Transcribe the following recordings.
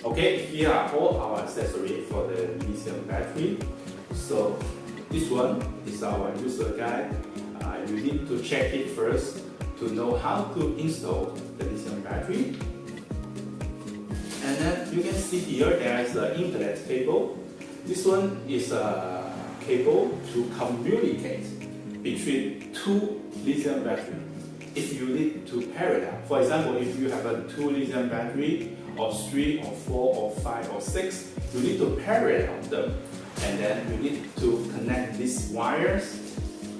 Okay, here are all our accessories for the lithium battery. So this one is our user guide. You need to check it first to know how to install the lithium battery. And then you can see here there is the internet cable. This one is a cable to communicate between two lithium batteries. If you need to pair them, for example, if you have a 2 lithium battery, or 3, or 4, or 5, or 6, you need to pair them, and then you need to connect these wires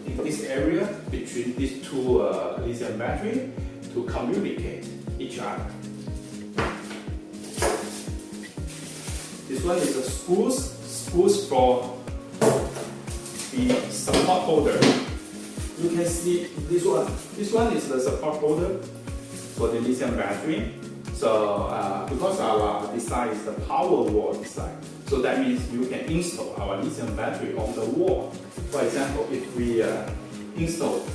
in this area between these two lithium batteries to communicate each other. This one is a screws for the support holder. You can see this one. This one is the support holder for the lithium battery. So because our design is the power wall design, so that means you can install our lithium battery on the wall. For example, if we install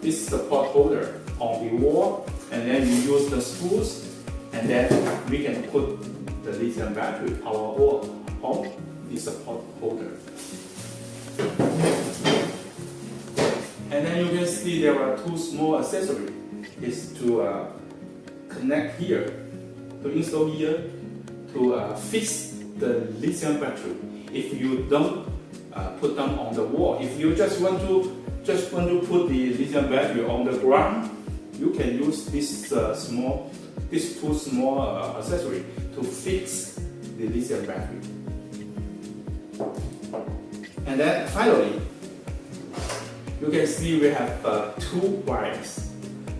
this support holder on the wall, and then we use the screws, and then we can put the lithium battery power wall on the support holder. And then you can see there are two small accessories. Is to connect here, to install here, to fix the lithium battery. If you don't put them on the wall, if you just want to put the lithium battery on the ground, you can use these two small accessories to fix the lithium battery. And then finally, you can see we have two wires.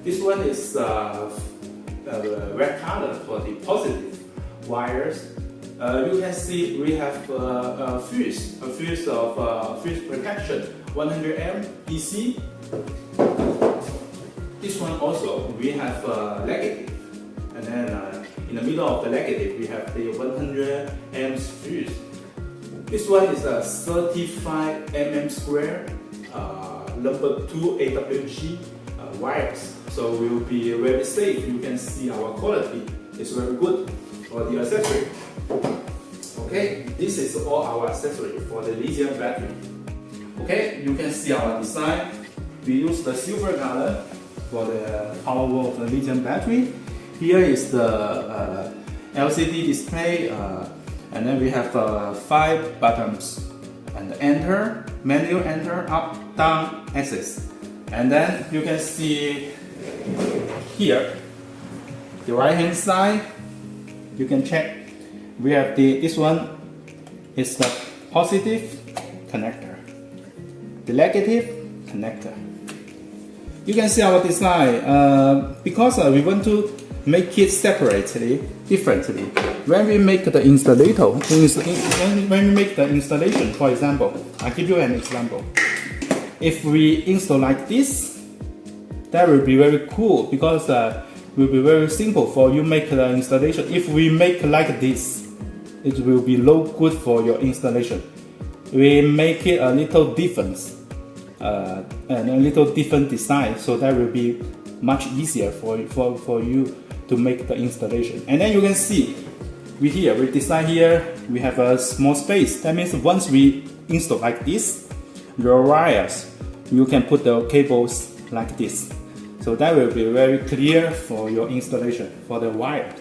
This one is red color for the positive wires. You can see we have a fuse of fuse protection, 100 amp DC. This one also we have negative, and then in the middle of the negative we have the 100 amps fuse. This one is a 35 mm square number 2 AWG wires. So we will be very safe. You can see our quality is very good for the accessory. Okay, this is all our accessory for the lithium battery. Okay, you can see our design. We use the silver color for the power wall of the lithium battery. Here is the LCD display, and then we have 5 buttons, and enter, manual enter, up, down, access. And then you can see here, the right hand side, you can check. We have this one is the positive connector, the negative connector. You can see our design because we want to make it separately, differently. When we make the installation, for example, I'll give you an example. If we install like this, that will be very cool because it will be very simple for you make the installation. If we make like this, it will be no good for your installation. We make it a little different and a little different design, so that will be much easier for you to make the installation. And then you can see we design here, we have a small space. That means once we install like this, your wires, you can put the cables like this. So that will be very clear for your installation for the wire.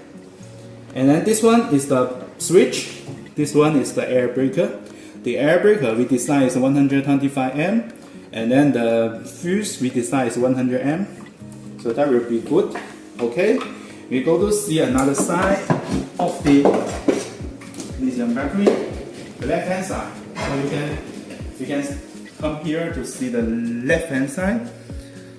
And then this one is the switch. This one is the air breaker. The air breaker we design is 125 amp, and then the fuse we design is 100 amp. So that will be good. Okay, we go to see another side of the lithium battery, the left hand side. So you can come here to see the left hand side.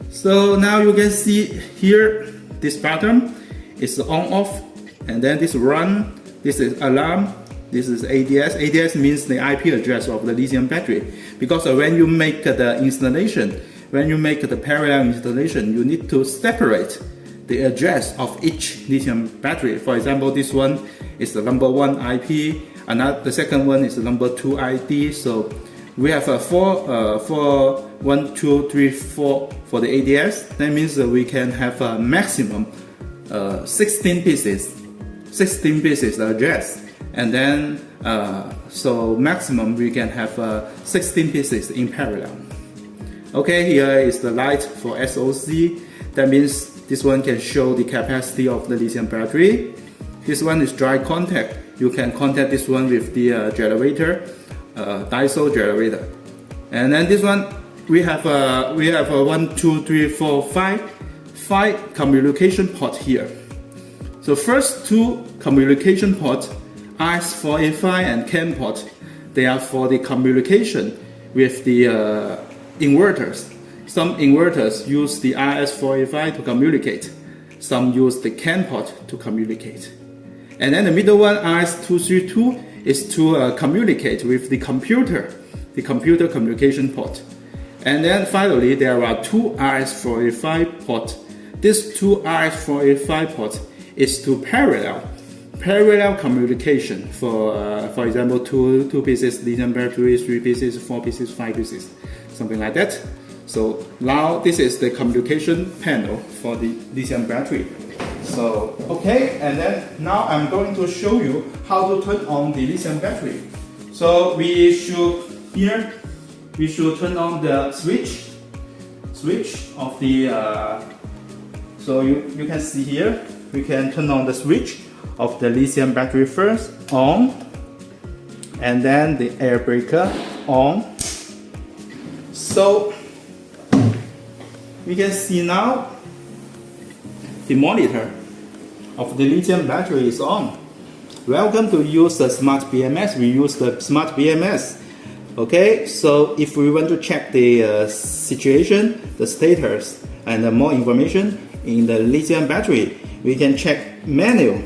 So now you can see here this button is on off, and then this run, this is alarm, this is ADS. ADS means the IP address of the lithium battery, because when you make the installation, when you make the parallel installation, you need to separate the address of each lithium battery. For example, this one is the number 1 IP, the second one is the number 2 ID. So we have 1, 2, 3, 4 for the ADS. That means that we can have a maximum 16 pieces. 16 pieces address, and then so maximum we can have 16 pieces in parallel. Okay, here is the light for SOC. That means this one can show the capacity of the lithium battery. This one is dry contact. You can contact this one with the generator, diesel generator. And then this one, we have 1, 2, 3, 4, 5 communication port here. So first two communication port, RS485 and CAN port, they are for the communication with the inverters. Some inverters use the RS485 to communicate. Some use the CAN port to communicate. And then the middle one, RS232, is to communicate with the computer communication port. And then finally, there are two RS485 ports. These two RS485 ports is to parallel communication for example, two pieces lithium battery, 3 pieces, 4 pieces, 5 pieces, something like that. So now this is the communication panel for the lithium battery. So okay, and then now I'm going to show you how to turn on the lithium battery. So we should turn on the switch of the so you can see here, we can turn on the switch of the lithium battery first, on, and then the air breaker on. So we can see now the monitor of the lithium battery is on. Welcome to use the smart BMS. We use the smart BMS. Okay, so if we want to check the situation, the status, and more information in the lithium battery, we can check menu.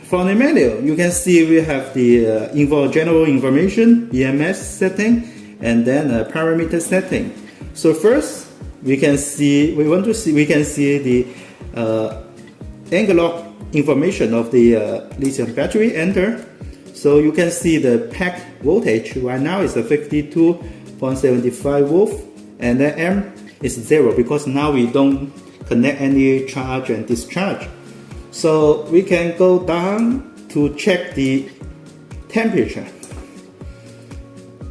From the menu, you can see we have the general information, BMS setting, and then parameter setting. So first, we can see the analog information of the lithium battery enter. So you can see the pack voltage right now is a 52.75 volt, and then M is 0 because now we don't connect any charge and discharge. So we can go down to check the temperature.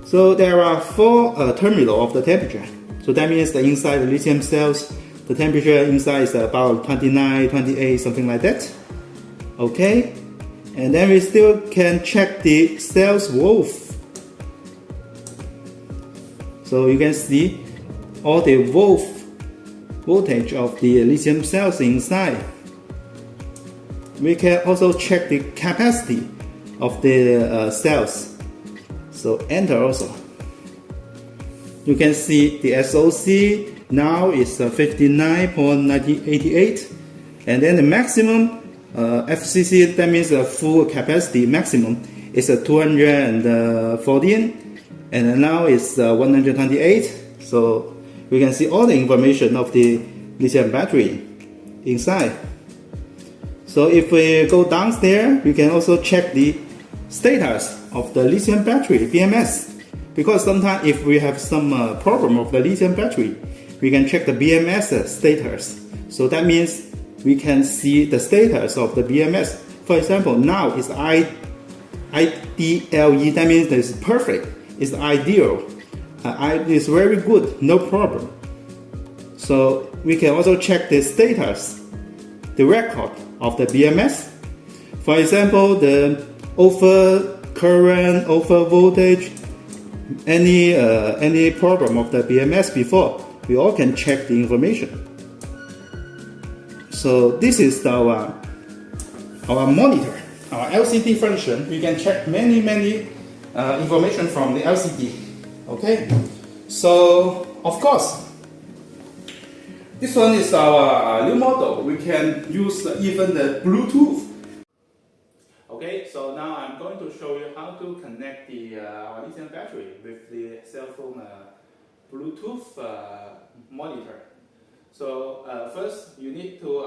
So there are 4 terminals of the temperature. So that means that inside the lithium cells, the temperature inside is about 29, 28, something like that. Okay, and then we still can check the cells voltage. So you can see all the voltage of the lithium cells inside. We can also check the capacity of the cells. So enter also. You can see the SOC now is 59.988, and then the maximum FCC, that means the full capacity maximum, is 214, and now it's 128. So we can see all the information of the lithium battery inside. So if we go downstairs, we can also check the status of the lithium battery, BMS. Because sometimes if we have some problem of the lithium battery, we can check the BMS status. So that means we can see the status of the BMS. For example, now it's IDLE, that means it's perfect, it's ideal, it's very good, no problem. So we can also check the status, the record of the BMS. For example, the over current, over voltage, any problem of the BMS before, we all can check the information. So this is our monitor, our LCD function. We can check many information from the LCD. Okay, so of course, this one is our new model. We can use even the Bluetooth. Okay, so now I'm going to show you how to connect the our lithium battery with the cell phone Bluetooth monitor. So first you need to,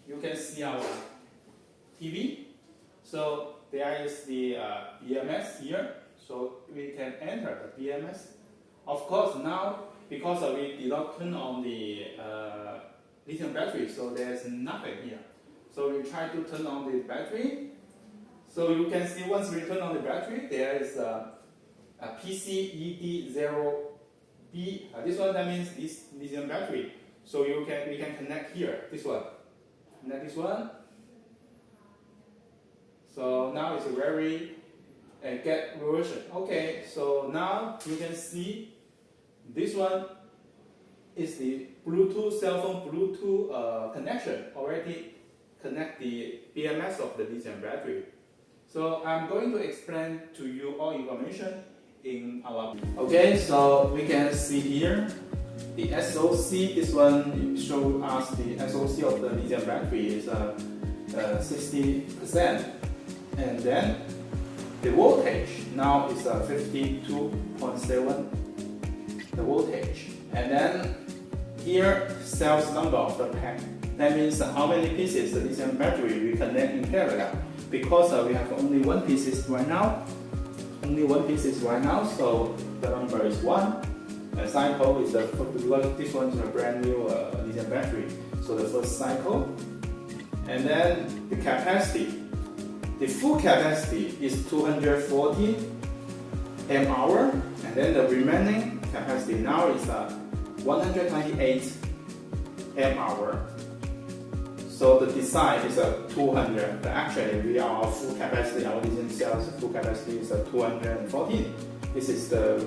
you can see our TV. So there is the BMS here. So we can enter the BMS. Of course now, because we did not turn on the lithium battery, so there's nothing here. So we try to turn on the battery. So you can see once we turn on the battery, there is a PCED0B. This one, that means this lithium battery. So we can connect here, this one. Connect this one. So now it's a very get version. Okay, so now you can see this one is the Bluetooth, cell phone Bluetooth connection. Already connect the BMS of the lithium battery. So I'm going to explain to you all information in our. Okay, so we can see here the SOC. This one shows us the SOC of the lithium battery is 60%, and then the voltage now is 52.7. The voltage, and then here cells number of the pack. That means how many pieces the lithium battery we connect in parallel. Because we have only one pieces right now. So the number is 1. A cycle is because this one is a brand new lithium battery. So the first cycle, and then the capacity. The full capacity is 240 mAh, and then the remaining capacity now is 128 mAh. So the design is 200, but actually we are our full capacity, our lithium cells full capacity is 214. This is the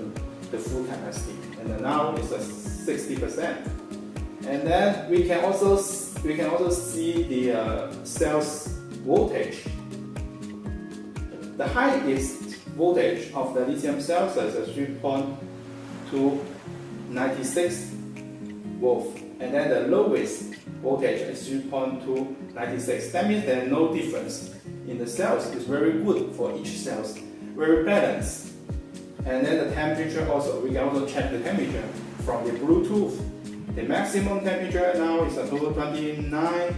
full capacity, and then now it's 60%. And then we can also see the cells voltage. The highest voltage of the lithium cells is 3.296 volts, and then the lowest voltage is 3.296. That means there is no difference in the cells. It's very good for each cells, very balanced. And then the temperature also, we can also check the temperature from the Bluetooth. The maximum temperature now is 29.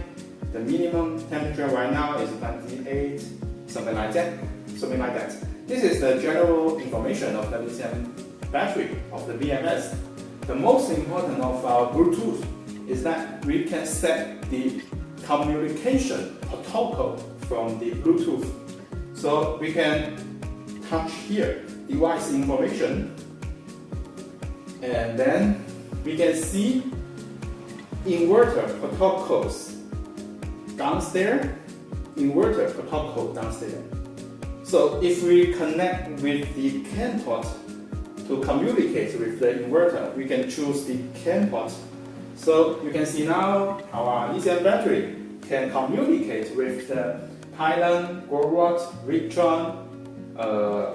The minimum temperature right now is 28, something like that. This is the general information of the lithium battery of the BMS. The most important of our Bluetooth is that we can set the communication protocol from the Bluetooth. So we can touch here device information, and then we can see inverter protocols downstairs. So if we connect with the CAN port to communicate with the inverter, we can choose the CAN port. So you can see now our lithium battery can communicate with the Thailand, Gorwat, Victron,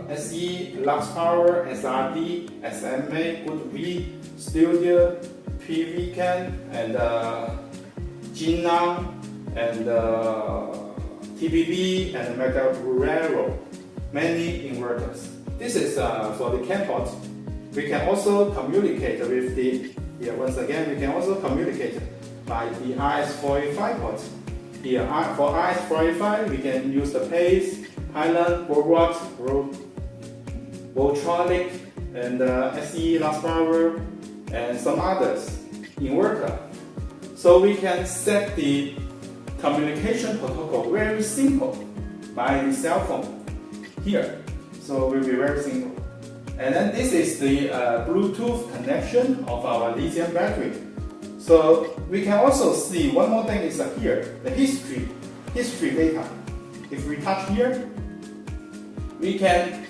SE, Lux Power, SRD, SMA, Goodv, Studio, PVCAN, and Jinnang, and TBB, and Megaburero. Many inverters. This is for the CAN port. We can also communicate with the, once again, we can also communicate by the RS-485 port. Here, for RS-485, we can use the PACE, Highland, Gorwat, Voltronic, and SE, Last Power, and some others, inverter. So we can set the communication protocol very simple by the cell phone here. So it will be very simple. And then this is the Bluetooth connection of our lithium battery. So we can also see one more thing is here, the history data. If we touch here, we can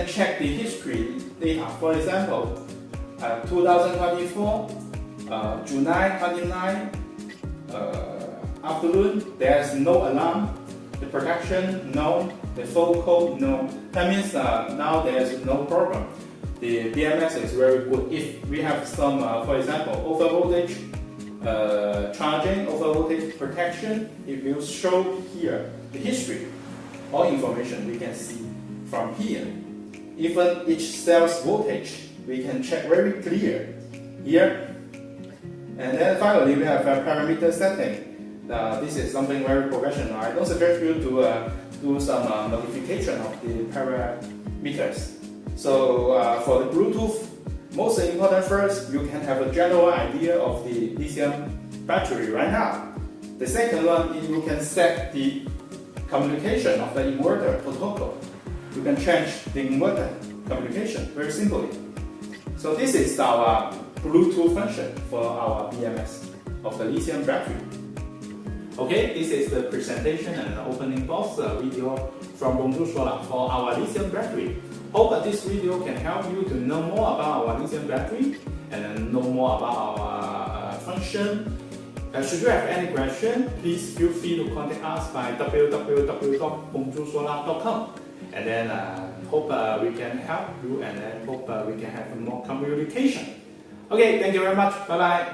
check the history data. For example, 2024, July 29, afternoon, there's no alarm. The protection, no. The full code, no. That means now there's no problem. The BMS is very good. If we have some, for example, over voltage charging, over voltage protection, it will show here the history. All information we can see from here. Even each cell's voltage, we can check very clear here. And then finally, we have a parameter setting. This is something very professional. I don't suggest you to do some modification of the parameters. So for the Bluetooth, most important first, you can have a general idea of the lithium battery right now. The second one is you can set the communication of the inverter protocol. You can change the inverter communication very simply. So this is our Bluetooth function for our BMS of the lithium battery. Okay, this is the presentation and the opening box video from Bonjour Solar for our lithium battery. Hope that this video can help you to know more about our lithium battery and know more about our function. Should you have any question, please feel free to contact us by www.bonjoursolar.com. And then hope we can help you, and then hope we can have more communication. Okay, thank you very much. Bye bye.